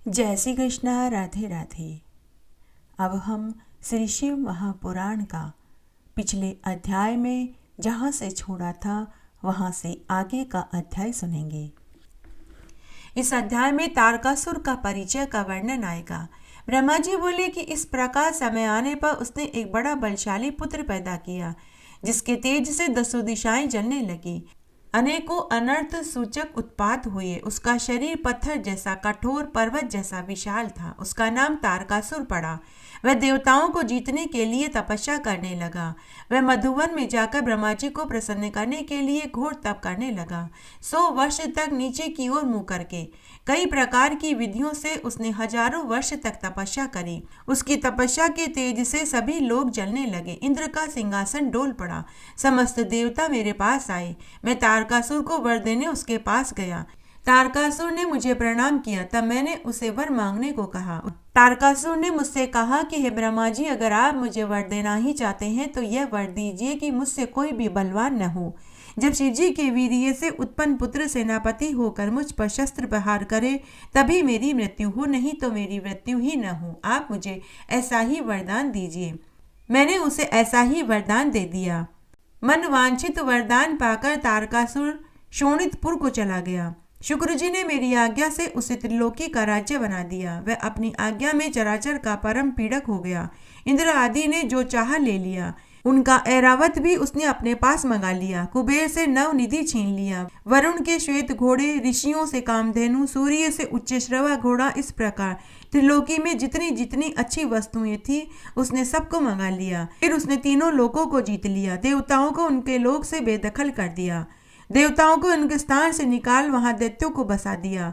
जय श्री कृष्णा। राधे राधे। अब हम श्री शिव महापुराण का पिछले अध्याय में जहाँ से छोड़ा था वहाँ से आगे का अध्याय सुनेंगे। इस अध्याय में तारकासुर का परिचय का वर्णन आएगा। ब्रह्मा जी बोले कि इस प्रकार समय आने पर उसने एक बड़ा बलशाली पुत्र पैदा किया, जिसके तेज से दसों दिशाएं जलने लगी। अनेकों अनर्थ सूचक उत्पात हुए। उसका शरीर पत्थर जैसा कठोर, पर्वत जैसा विशाल था। उसका नाम तारकासुर पड़ा। वह देवताओं को जीतने के लिए तपस्या करने लगा। वह मधुवन में जाकर ब्रह्मा जी को प्रसन्न करने के लिए घोर तप करने लगा। 100 वर्ष तक नीचे की ओर मुंह करके कई प्रकार की विधियों से उसने हजारों वर्ष तक तपस्या करी। उसकी तपस्या के तेज से सभी लोग जलने लगे। इंद्र का सिंहासन डोल पड़ा। समस्त देवता मेरे पास आए। मैं तारकासुर को वर देने उसके पास गया। तारकासुर ने मुझे प्रणाम किया। तब मैंने उसे वर मांगने को कहा। तारकासुर ने मुझसे कहा कि हे ब्रह्मा जी, अगर आप मुझे वर देना ही चाहते हैं तो यह वर दीजिए कि मुझसे कोई भी बलवान न हो। जब शिव जी के वीर्य से उत्पन्न पुत्र सेनापति होकर मुझ पर शस्त्र प्रहार करे तभी मेरी मृत्यु हो, नहीं तो मेरी मृत्यु ही न हो। आप मुझे ऐसा ही वरदान दीजिए। मैंने उसे ऐसा ही वरदान दे दिया। मन वांछित वरदान पाकर तारकासुर शोणितपुर को चला गया। शुक्र जी ने मेरी आज्ञा से उसे त्रिलोकी का राज्य बना दिया। वह अपनी आज्ञा में चराचर का परम पीड़क हो गया। इंद्र आदि ने जो चाहा ले लिया। उनका ऐरावत भी उसने अपने पास मंगा लिया। कुबेर से नव निधि छीन लिया। वरुण के श्वेत घोड़े, ऋषियों से कामधेनु, सूर्य से उच्च श्रवा घोड़ा, इस प्रकार त्रिलोकी में जितनी जितनी अच्छी वस्तुएं थी उसने सबको मंगा लिया। फिर उसने तीनों लोकों को जीत लिया। देवताओं को उनके लोक से बेदखल कर दिया। देवताओं को उनके स्थान से निकाल वहां दैत्यों को बसा दिया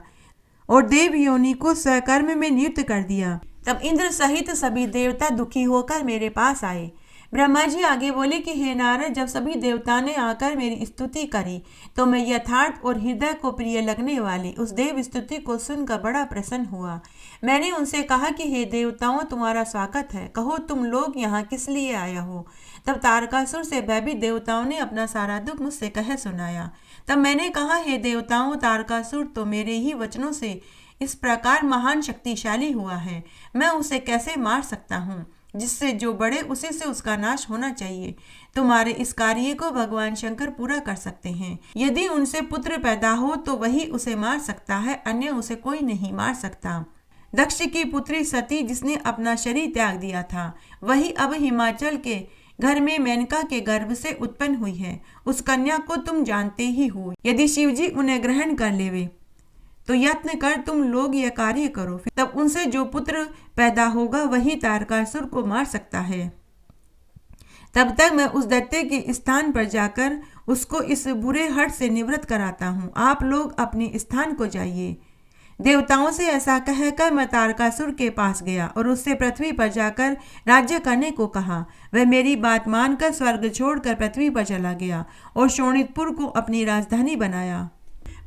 और देव योनि को स्वकर्म में नियुक्त कर दिया। तब इंद्र सहित सभी देवता दुखी होकर मेरे पास आए। ब्रह्मा जी आगे बोले कि हे नारद, जब सभी देवता ने आकर मेरी स्तुति करी तो मैं यथार्थ और हृदय को प्रिय लगने वाली उस देव स्तुति को सुनकर बड़ा प्रसन्न हुआ। मैंने उनसे कहा कि हे देवताओं, तुम्हारा स्वागत है। कहो तुम लोग यहाँ किस लिए आया हो। तब तारकासुर से भयभीत देवताओं ने अपना सारा दुख मुझसे कह सुनाया। तब मैंने कहा, हे देवताओं, तारकासुर तो मेरे ही वचनों से इस प्रकार महान शक्तिशाली हुआ है। मैं उसे कैसे मार सकता हूँ। जिससे जो बढ़े उसी से उसका नाश होना चाहिए। तुम्हारे इस कार्य को भगवान शंकर पूरा कर सकते हैं। यदि उनसे पुत्र पैदा हो तो वही उसे मार सकता है, अन्य उसे कोई नहीं मार सकता। दक्ष की पुत्री सती, जिसने अपना शरीर त्याग दिया था, वही अब हिमाचल के घर में मेनका के गर्भ से उत्पन्न हुई है। उस कन्या को तुम जानते ही हो। यदि शिवजी उन्हें ग्रहण कर लेवे तो यत्न कर तुम लोग यह कार्य करो। तब उनसे जो पुत्र पैदा होगा वही तारकासुर को मार सकता है। तब तक मैं उस दैत्य के स्थान पर जाकर उसको इस बुरे हट से निवृत्त कराता हूँ। आप लोग अपने स्थान को जाइए। देवताओं से ऐसा कहकर मैं तारकासुर के पास गया और उससे पृथ्वी पर जाकर राज्य करने को कहा। वह मेरी बात मानकर स्वर्ग छोड़कर पृथ्वी पर चला गया और शोणितपुर को अपनी राजधानी बनाया।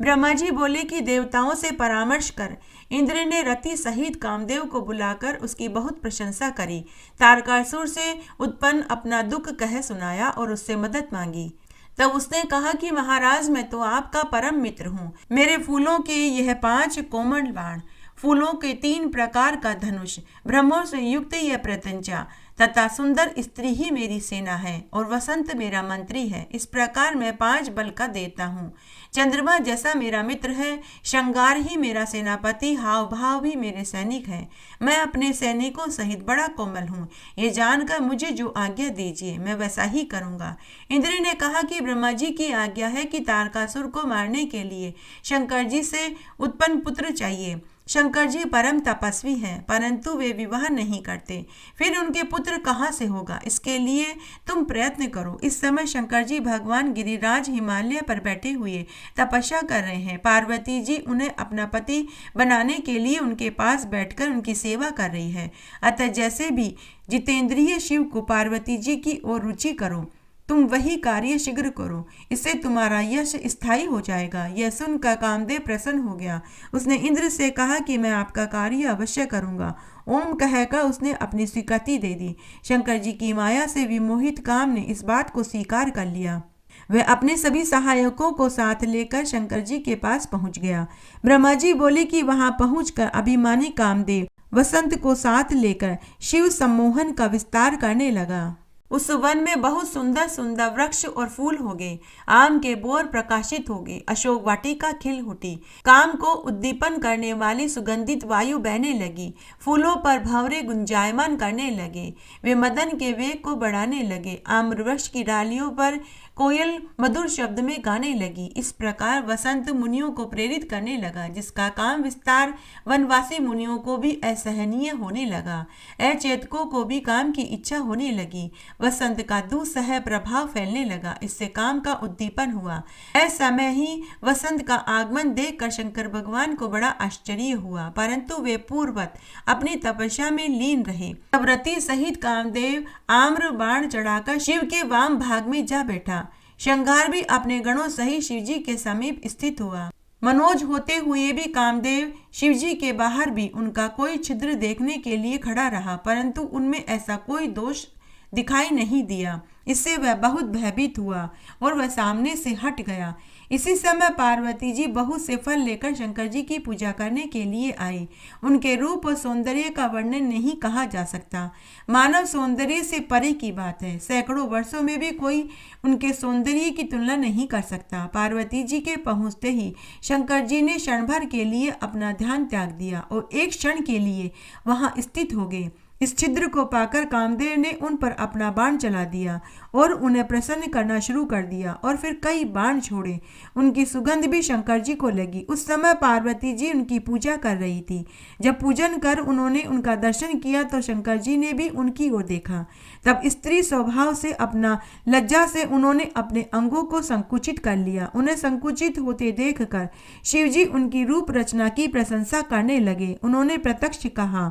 ब्रह्मा जी बोले कि देवताओं से परामर्श कर इंद्र ने रति सहित कामदेव को बुलाकर उसकी बहुत प्रशंसा करी। तारकासुर से उत्पन्न अपना दुख कह सुनाया और उससे मदद मांगी। तब उसने कहा कि महाराज, मैं तो आपका परम मित्र हूँ। मेरे फूलों के यह 5 कोमल बाण, फूलों के 3 प्रकार का धनुष, ब्रह्मों से युक्त यह प्रत्यंचा तथा सुंदर स्त्री ही मेरी सेना है और वसंत मेरा मंत्री है। इस प्रकार मैं 5 बल का देता हूँ। चंद्रमा जैसा मेरा मित्र है, श्रृंगार ही मेरा सेनापति, हाव भाव भी मेरे सैनिक हैं। मैं अपने सैनिकों सहित बड़ा कोमल हूँ। ये जानकर मुझे जो आज्ञा दीजिए मैं वैसा ही करूँगा। इंद्र ने कहा कि ब्रह्मा जी की आज्ञा है कि तारकासुर को मारने के लिए शंकर जी से उत्पन्न पुत्र चाहिए। शंकर जी परम तपस्वी हैं, परंतु वे विवाह नहीं करते। फिर उनके पुत्र कहाँ से होगा। इसके लिए तुम प्रयत्न करो। इस समय शंकर जी भगवान गिरिराज हिमालय पर बैठे हुए तपस्या कर रहे हैं। पार्वती जी उन्हें अपना पति बनाने के लिए उनके पास बैठकर उनकी सेवा कर रही है। अतः जैसे भी जितेंद्रिय शिव को पार्वती जी की ओर रुचि करो, तुम वही कार्य शीघ्र करो। इससे तुम्हारा यश स्थायी हो जाएगा। यह सुनकर कामदेव प्रसन्न हो गया। उसने इंद्र से कहा कि मैं आपका कार्य अवश्य करूंगा। ओम कहकर उसने अपनी स्वीकृति दे दी। शंकर जी की माया से विमोहित काम ने इस बात को स्वीकार कर लिया। वह अपने सभी सहायकों को साथ लेकर शंकर जी के पास पहुंच गया। ब्रह्मा जी बोले कि वहां पहुंचकर अभिमानी कामदेव वसंत को साथ लेकर शिव सम्मोहन का विस्तार करने लगा। उस वन में बहुत सुंदर सुंदर वृक्ष और फूल हो गए, आम के बोर प्रकाशित हो गए, अशोक वाटिका खिल उठी, काम को उद्दीपन करने वाली सुगंधित वायु बहने लगी, फूलों पर भंवरे गुंजायमान करने लगे, वे मदन के वेग को बढ़ाने लगे, आम्र वृक्ष की डालियों पर कोयल मधुर शब्द में गाने लगी। इस प्रकार वसंत मुनियों को प्रेरित करने लगा, जिसका काम विस्तार वनवासी मुनियों को भी असहनीय होने लगा। अचेतकों को भी काम की इच्छा होने लगी। वसंत का दुस्सह प्रभाव फैलने लगा, इससे काम का उद्दीपन हुआ। ऐसे समय ही वसंत का आगमन देखकर शंकर भगवान को बड़ा आश्चर्य हुआ, परंतु वे पूर्ववत अपनी तपस्या में लीन रहे। तब रति सहित कामदेव आम्र बाण चढ़ाकर शिव के वाम भाग में जा बैठा। श्रृंगार भी अपने गणों सहित शिवजी के समीप स्थित हुआ। मनोज होते हुए भी कामदेव शिवजी के बाहर भी उनका कोई छिद्र देखने के लिए खड़ा रहा, परंतु उनमें ऐसा कोई दोष दिखाई नहीं दिया। इससे वह बहुत भयभीत हुआ और वह सामने से हट गया। इसी समय पार्वती जी बहुत से फल लेकर शंकर जी की पूजा करने के लिए आई। उनके रूप और सौंदर्य का वर्णन नहीं कहा जा सकता, मानव सौंदर्य से परे की बात है। सैकड़ों वर्षों में भी कोई उनके सौंदर्य की तुलना नहीं कर सकता। पार्वती जी के पहुंचते ही शंकर जी ने क्षण भर के लिए अपना ध्यान त्याग दिया और एक क्षण के लिए वहां स्थित हो गए। इस छिद्र को पाकर कामदेव ने उन पर अपना बाण चला दिया और उन्हें प्रसन्न करना शुरू कर दिया और फिर कई बाण छोड़े। उनकी सुगंध भी शंकर जी को लगी। उस समय पार्वती जी उनकी पूजा कर रही थी। जब पूजन कर उन्होंने उनका दर्शन किया तो शंकर जी ने भी उनकी ओर देखा। तब स्त्री स्वभाव से अपना लज्जा से उन्होंने अपने अंगों को संकुचित कर लिया। उन्हें संकुचित होते देखकर शिवजी उनकी रूप रचना की प्रशंसा करने लगे। उन्होंने प्रत्यक्ष कहा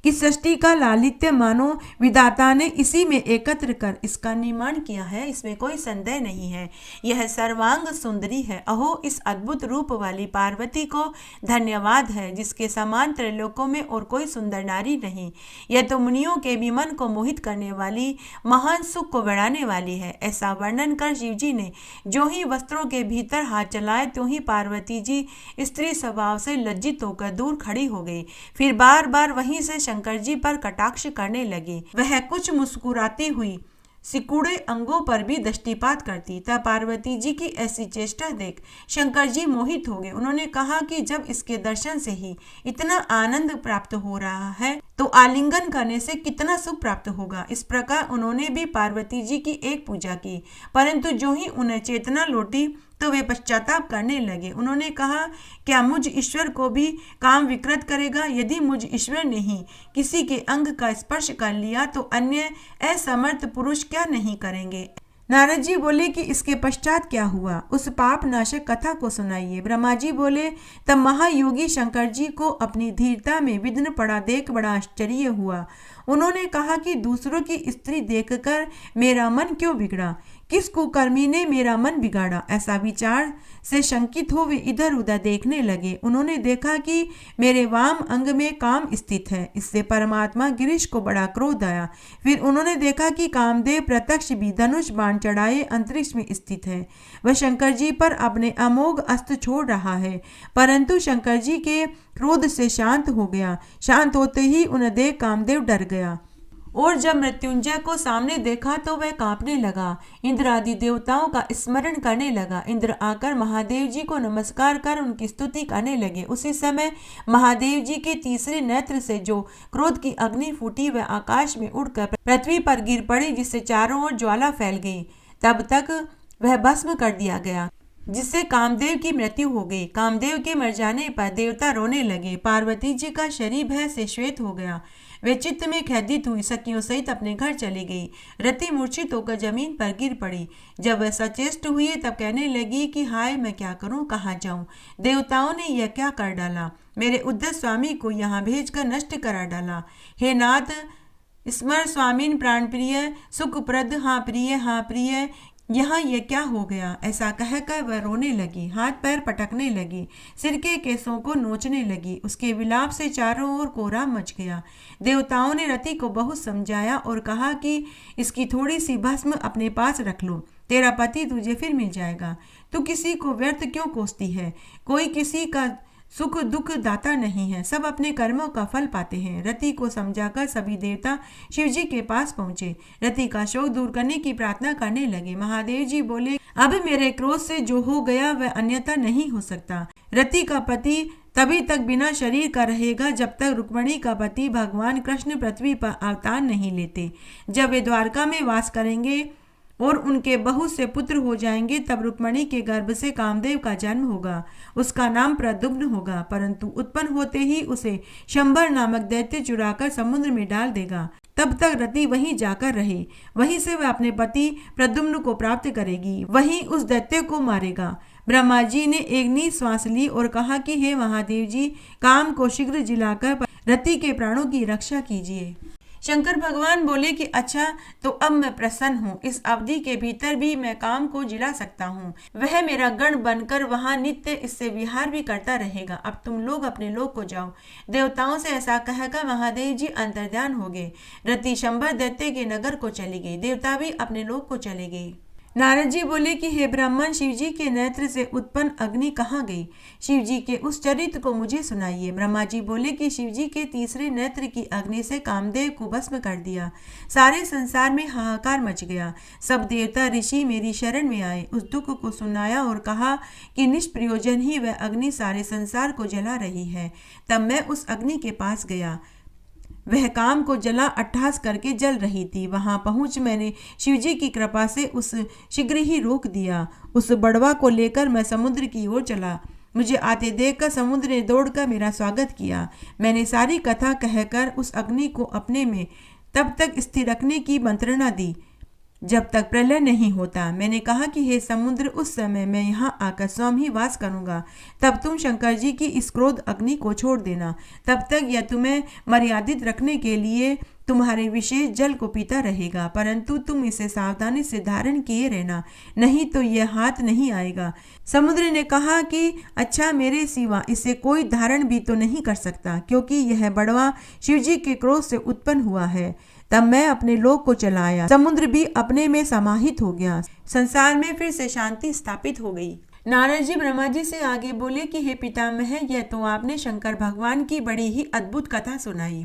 कि सृष्टि का लालित्य मानो विधाता ने इसी में एकत्र कर इसका निर्माण किया है, इसमें कोई संदेह नहीं है। यह सर्वांग सुंदरी है। अहो, इस अद्भुत रूप वाली पार्वती को धन्यवाद है, जिसके समान त्रैलोकों में और कोई सुंदर नारी नहीं। यह तो मुनियों के भी मन को मोहित करने वाली, महान सुख को बढ़ाने वाली है। ऐसा वर्णन कर शिव जी ने जो ही वस्त्रों के भीतर हाथ चलाए त्यों ही पार्वती जी स्त्री स्वभाव से लज्जित होकर दूर खड़ी हो गई। फिर बार बार वहीं से शंकर जी पर कटाक्ष करने लगे। वह कुछ मुस्कुराती हुई सिकुड़े अंगों पर भी दृष्टिपात करती। तब पार्वती जी की ऐसी चेष्टा देख शंकर जी मोहित हो गए। उन्होंने कहा कि जब इसके दर्शन से ही इतना आनंद प्राप्त हो रहा है तो आलिंगन करने से कितना सुख प्राप्त होगा। इस प्रकार उन्होंने भी पार्वती जी की एक पूजा की, परंतु जो ही उन्हें चेतना लौटी तो वे पश्चाताप करने लगे। उन्होंने कहा, क्या मुझ ईश्वर को भी काम विकृत करेगा? यदि मुझ ईश्वर ने ही किसी के अंग का स्पर्श कर लिया तो अन्य असमर्थ पुरुष क्या नहीं करेंगे। नारद जी बोले कि इसके पश्चात क्या हुआ, उस पाप नाशक कथा को सुनाइए। ब्रह्मा जी बोले, तब महायोगी शंकर जी को अपनी धीरता में विघ्न पड़ा देख बड़ा आश्चर्य हुआ। उन्होंने कहा कि दूसरों की स्त्री देखकर मेरा मन क्यों बिगड़ा, किस कुकर्मी ने मेरा मन बिगाड़ा। ऐसा विचार से शंकित हो वे इधर उधर देखने लगे। उन्होंने देखा कि मेरे वाम अंग में काम स्थित है। इससे परमात्मा गिरीश को बड़ा क्रोध आया। फिर उन्होंने देखा कि कामदेव प्रत्यक्ष भी धनुष बाण चढ़ाए अंतरिक्ष में स्थित है। वह शंकर जी पर अपने अमोघ अस्त्र छोड़ रहा है, परंतु शंकर जी के क्रोध से शांत हो गया। शांत होते ही उन्हें देख कामदेव डर गया और जब मृत्युंजय को सामने देखा तो वह कांपने लगा। इंद्र आदि देवताओं का स्मरण करने लगा। इंद्र आकर महादेव जी को नमस्कार कर उनकी स्तुति करने लगे। उसी समय महादेव जी के तीसरे नेत्र से जो क्रोध की अग्नि फूटी वह आकाश में उड़कर पृथ्वी पर गिर पड़ी, जिससे चारों ओर ज्वाला फैल गई। तब तक वह भस्म कर दिया गया, जिससे कामदेव की मृत्यु हो गई। कामदेव के मर जाने पर देवता रोने लगे। पार्वती जी का शरीर भय से श्वेत हो गया। वे चित्त में खेदित हुई सखियों सहित अपने घर चली गई। रति मूर्छित होकर जमीन पर गिर पड़ी। जब वह सचेष्ट हुई तब कहने लगी कि हाय, मैं क्या करूं, कहाँ जाऊं। देवताओं ने यह क्या कर डाला, मेरे उद्धत स्वामी को यहाँ भेजकर नष्ट करा डाला। हे नाथ, स्मर स्वामीन प्राण प्रिय, सुखप्रद, हाँ प्रिय, यहाँ ये क्या हो गया। ऐसा कहकर वह रोने लगी, हाथ पैर पटकने लगी, सिर के केसों को नोचने लगी। उसके विलाप से चारों ओर कोहराम मच गया। देवताओं ने रति को बहुत समझाया और कहा कि इसकी थोड़ी सी भस्म अपने पास रख लो। तेरा पति तुझे फिर मिल जाएगा। तू किसी को व्यर्थ क्यों कोसती है? कोई किसी का सुख दुख दाता नहीं है, सब अपने कर्मों का फल पाते हैं। रति को समझाकर सभी देवता शिव जी के पास पहुंचे। रति का शोक दूर करने की प्रार्थना करने लगे। महादेव जी बोले, अब मेरे क्रोध से जो हो गया वह अन्यथा नहीं हो सकता। रति का पति तभी तक बिना शरीर का रहेगा जब तक रुक्मिणी का पति भगवान कृष्ण पृथ्वी पर अवतार नहीं लेते। जब वे द्वारका में वास करेंगे और उनके बहुत से पुत्र हो जाएंगे, तब रुक्मिणी के गर्भ से कामदेव का जन्म होगा। उसका नाम प्रद्युम्न होगा, परंतु उत्पन्न होते ही उसे शंबर नामक दैत्य चुराकर समुद्र में डाल देगा। तब तक रति वहीं जाकर रहे, वहीं से वह अपने पति प्रद्युम्न को प्राप्त करेगी, वहीं उस दैत्य को मारेगा। ब्रह्मा जी ने एक नींद श्वास ली और कहा कि हे महादेव जी, काम को शीघ्र जिलाकर रति के प्राणों की रक्षा कीजिए। शंकर भगवान बोले कि अच्छा, तो अब मैं प्रसन्न हूँ। इस अवधि के भीतर भी मैं काम को जिला सकता हूँ। वह मेरा गण बनकर वहाँ नित्य इससे विहार भी करता रहेगा। अब तुम लोग अपने लोक को जाओ। देवताओं से ऐसा कहकर महादेव जी अंतर्ध्यान हो गए। रति शंबर दैत्य के नगर को चली गई। देवता भी अपने लोक को चले गए। नारद जी बोले कि हे ब्राह्मण, शिव जी के नेत्र से उत्पन्न अग्नि कहाँ गई? शिव जी के उस चरित्र को मुझे सुनाइए। ब्रह्मा जी बोले कि शिव जी के तीसरे नेत्र की अग्नि से कामदेव को भस्म कर दिया। सारे संसार में हाहाकार मच गया। सब देवता ऋषि मेरी शरण में आए। उस दुख को सुनाया और कहा कि निष्प्रयोजन ही वह अग्नि सारे संसार को जला रही है। तब मैं उस अग्नि के पास गया। वह काम को जला अट्टहास करके जल रही थी। वहां पहुंच मैंने शिवजी की कृपा से उस शीघ्र ही रोक दिया। उस बड़वा को लेकर मैं समुद्र की ओर चला। मुझे आते देखकर समुद्र ने दौड़कर मेरा स्वागत किया। मैंने सारी कथा कहकर उस अग्नि को अपने में तब तक स्थिर रखने की मंत्रणा दी जब तक प्रलय नहीं होता। मैंने कहा कि हे समुद्र, उस समय मैं यहाँ आकर स्वयं ही वास करूँगा। तब तुम शंकर जी की इस क्रोध अग्नि को छोड़ देना। तब तक यह तुम्हें मर्यादित रखने के लिए तुम्हारे विशेष जल को पीता रहेगा, परंतु तुम इसे सावधानी से धारण किए रहना, नहीं तो यह हाथ नहीं आएगा। समुद्र ने कहा कि अच्छा, मेरे सिवा इसे कोई धारण भी तो नहीं कर सकता, क्योंकि यह बड़वा शिवजी के क्रोध से उत्पन्न हुआ है। तब मैं अपने लोक को चला आया। समुद्र भी अपने में समाहित हो गया। संसार में फिर से शांति स्थापित हो गई। नारद जी ब्रह्मा जी से आगे बोले कि हे पितामह, यह तो आपने शंकर भगवान की बड़ी ही अद्भुत कथा सुनाई।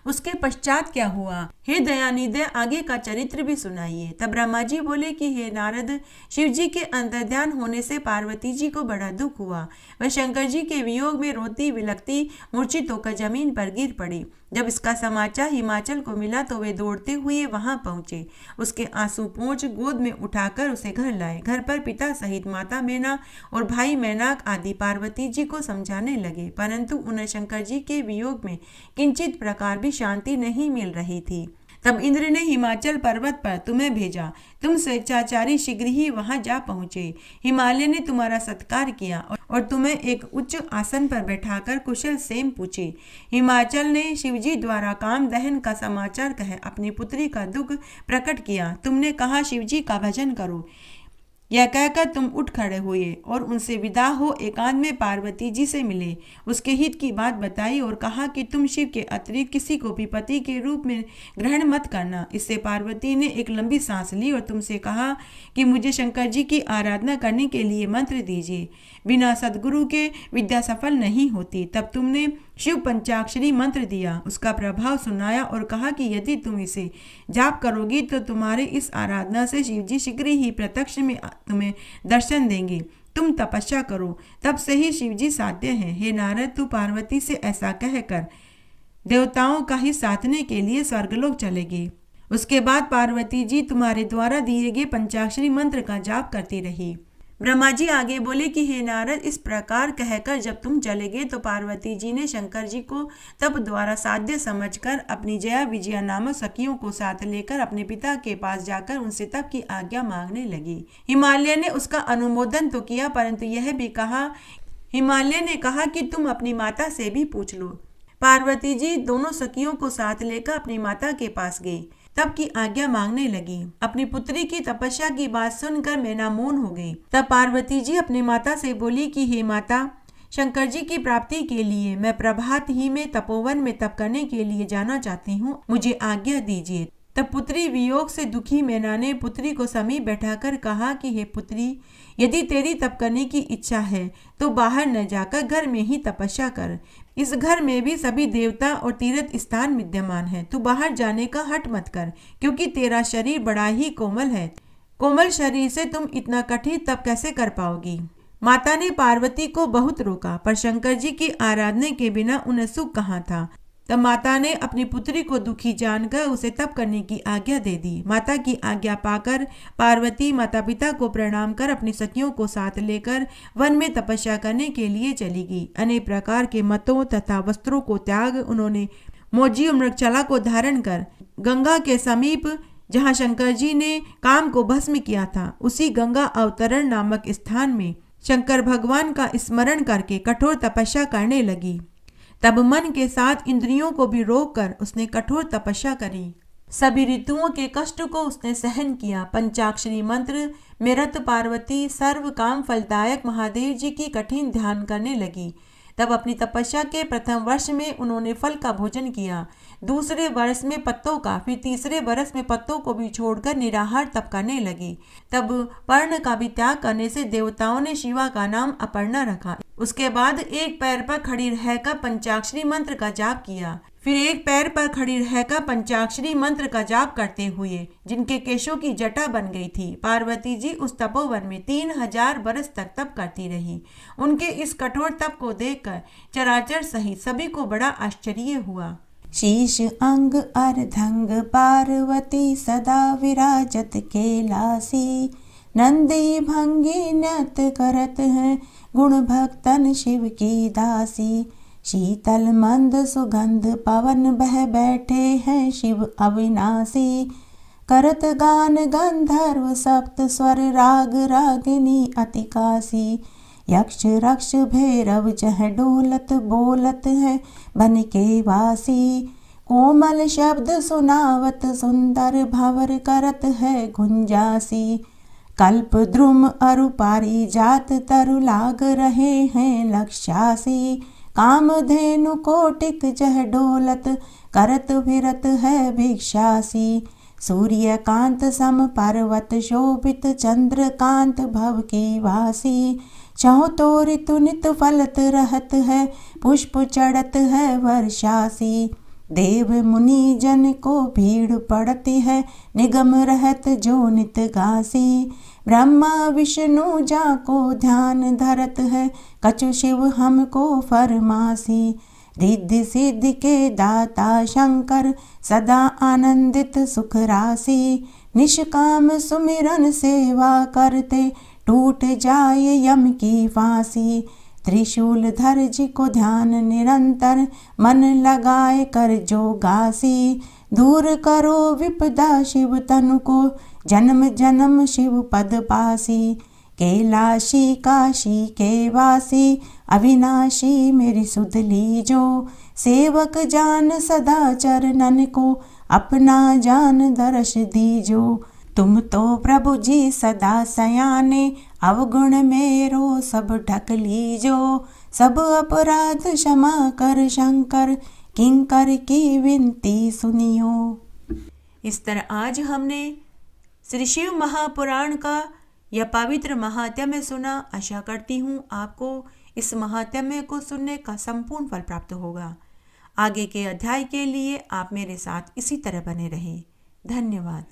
उसके पश्चात क्या हुआ? हे दयानिधे, आगे का चरित्र भी सुनाइए। तब ब्रह्मा जी बोले कि हे नारद, शिव जी के अंतर्ध्यान होने से पार्वती जी को बड़ा दुख हुआ। वह शंकर जी के वियोग में रोती बिलखती मूर्छित होकर जमीन पर गिर पड़ी। जब इसका समाचार हिमाचल को मिला तो वे दौड़ते हुए वहां पहुंचे। उसके आंसू पोंछ गोद में उठाकर उसे घर लाए। घर पर पिता सहित माता मैना और भाई मैनाक आदि पार्वती जी को समझाने लगे, परंतु उन्हें शंकर जी के वियोग में किंचित प्रकार भी शांति नहीं मिल रही थी। तब इंद्र ने हिमाचल पर्वत पर तुम्हें भेजा। तुम स्वेच्छाचारी शीघ्र ही वहां जा पहुंचे। हिमालय ने तुम्हारा सत्कार किया और तुम्हें एक उच्च आसन पर बैठाकर कुशल सेम पूछे। हिमाचल ने शिवजी द्वारा काम दहन का समाचार कह अपनी पुत्री का दुख प्रकट किया। तुमने कहा शिवजी का भजन करो। यह कहकर तुम उठ खड़े हुए और उनसे विदा हो एकांत में पार्वती जी से मिले। उसके हित की बात बताई और कहा कि तुम शिव के अतिरिक्त किसी को भी पति के रूप में ग्रहण मत करना। इससे पार्वती ने एक लंबी सांस ली और तुमसे कहा कि मुझे शंकर जी की आराधना करने के लिए मंत्र दीजिए। बिना सद्गुरु के विद्या सफल नहीं होती। तब तुमने शिव पंचाक्षरी मंत्र दिया, उसका प्रभाव सुनाया और कहा कि यदि तुम इसे जाप करोगी तो तुम्हारे इस आराधना से शिवजी शीघ्र ही प्रत्यक्ष में तुम्हें दर्शन देंगे। तुम तपस्या करो, तब से ही शिवजी साध्य हैं। हे नारद, तू पार्वती से ऐसा कहकर देवताओं का ही साधने के लिए स्वर्गलोक चलेगी। उसके बाद पार्वती जी तुम्हारे द्वारा दिए गए पंचाक्षरी मंत्र का जाप करती रही। ब्रह्मा जी आगे बोले कि हे नारद, इस प्रकार कहकर जब तुम चले गए तो पार्वती जी ने शंकर जी को तप द्वारा साध्य समझकर अपनी जया विजया नामक सखियों को साथ लेकर अपने पिता के पास जाकर उनसे तप की आज्ञा मांगने लगी। हिमालय ने उसका अनुमोदन तो किया, परंतु यह भी कहा, हिमालय ने कहा कि तुम अपनी माता से भी पूछ लो। पार्वती जी दोनों सखियों को साथ लेकर अपनी माता के पास गई, तब की आज्ञा मांगने लगी। अपनी पुत्री की तपस्या की बात सुनकर मैना मौन हो गई। तब पार्वती जी अपनी माता से बोली कि हे माता, शंकर जी की प्राप्ति के लिए मैं प्रभात ही में तपोवन में तप करने के लिए जाना चाहती हूँ, मुझे आज्ञा दीजिए। तब पुत्री वियोग से दुखी मैना ने पुत्री को समीप बैठाकर कहा कि हे पुत्री, यदि तेरी तप करने की इच्छा है तो बाहर न जाकर घर में ही तपस्या कर। इस घर में भी सभी देवता और तीर्थ स्थान विद्यमान है। तू बाहर जाने का हट मत कर, क्योंकि तेरा शरीर बड़ा ही कोमल है। कोमल शरीर से तुम इतना कठिन तप कैसे कर पाओगी। माता ने पार्वती को बहुत रोका, पर शंकर जी की आराधना के बिना उन्हें सुख कहाँ था। तब माता ने अपनी पुत्री को दुखी जानकर उसे तप करने की आज्ञा दे दी। माता की आज्ञा पाकर पार्वती माता पिता को प्रणाम कर अपनी सखियों को साथ लेकर वन में तपस्या करने के लिए चली गई। अनेक प्रकार के मतों तथा वस्त्रों को त्याग उन्होंने मोजी मृगचला को धारण कर गंगा के समीप, जहाँ शंकर जी ने काम को भस्म किया था, उसी गंगा अवतरण नामक स्थान में शंकर भगवान का स्मरण करके कठोर तपस्या करने लगी। तब मन के साथ इंद्रियों को भी रोककर उसने कठोर तपस्या करी। सभी ऋतुओं के कष्ट को उसने सहन किया। पंचाक्षरी मंत्र में रत पार्वती सर्व काम फलदायक महादेव जी की कठिन ध्यान करने लगी। तब अपनी तपस्या के प्रथम वर्ष में उन्होंने फल का भोजन किया, दूसरे वर्ष में पत्तों का, फिर तीसरे वर्ष में पत्तों को भी छोड़कर निराहार तप करने लगी। तब पर्ण का भी त्याग करने से देवताओं ने शिवा का नाम अपर्णा रखा। उसके बाद एक पैर पर खड़ी रहकर पंचाक्षरी मंत्र का जाप किया, फिर एक पैर पर खड़ी रहकर पंचाक्षरी मंत्र का जाप करते हुए जिनके केशों की जटा बन गई थी, पार्वती जी उस तपोवन में 3000 वर्ष तक तप करती रही। उनके इस कठोर तप को देखकर चराचर सहित सभी को बड़ा आश्चर्य हुआ। शीश अंग अर्धंग पार्वती सदा विराजत कैलासी, नंदी भंगी नृत्य करत हैं गुण भक्तन शिव की दासी। शीतल मंद सुगंध पवन बह बैठे हैं शिव अविनाशी, करत गान गंधर्व सप्त स्वर राग रागिनी अतिकासी। यक्ष रक्ष भैरव जह डोलत बोलत है बन के वासी, कोमल शब्द सुनावत सुंदर भंवर करत है गुंजासी। कल्प द्रुम अरु पारिजात तरु लाग रहे हैं लक्षासी, कामधेनु कोटिक जह डोलत करत फिरत है भिक्षासी। सूर्यकांत सम पर्वत शोभित चंद्रकांत भव की वासी, चौतो ऋतु नित फलत रहत है पुष्प चढ़त है वर्षासी। देव मुनि जन को भीड़ पड़ती है निगम रहत जो नित गासी, ब्रह्मा विष्णु जाको ध्यान धरत है कछु शिव हमको फरमासी। रिद्धि सिद्धि के दाता शंकर सदा आनंदित सुख राशि, निष्काम सुमिरन सेवा करते टूट जाए यम की फांसी। त्रिशूल धर जी को ध्यान निरंतर मन लगाए कर जो गासी, दूर करो विपदा शिव तनु को जन्म जन्म शिव पद पासी। कैलाशी काशी के वासी अविनाशी मेरी सुध लीजो, सेवक जान सदा चरणन को अपना जान दर्श दीजो। तुम तो प्रभु जी सदा सयाने अवगुण मेरो सब ढक लीजो, सब अपराध क्षमा कर शंकर किंकर की विनती सुनियो। इस तरह आज हमने श्री शिव महापुराण का यह पवित्र महात्म्य सुना। आशा करती हूँ आपको इस महात्म्य को सुनने का संपूर्ण फल प्राप्त होगा। आगे के अध्याय के लिए आप मेरे साथ इसी तरह बने रहें। धन्यवाद।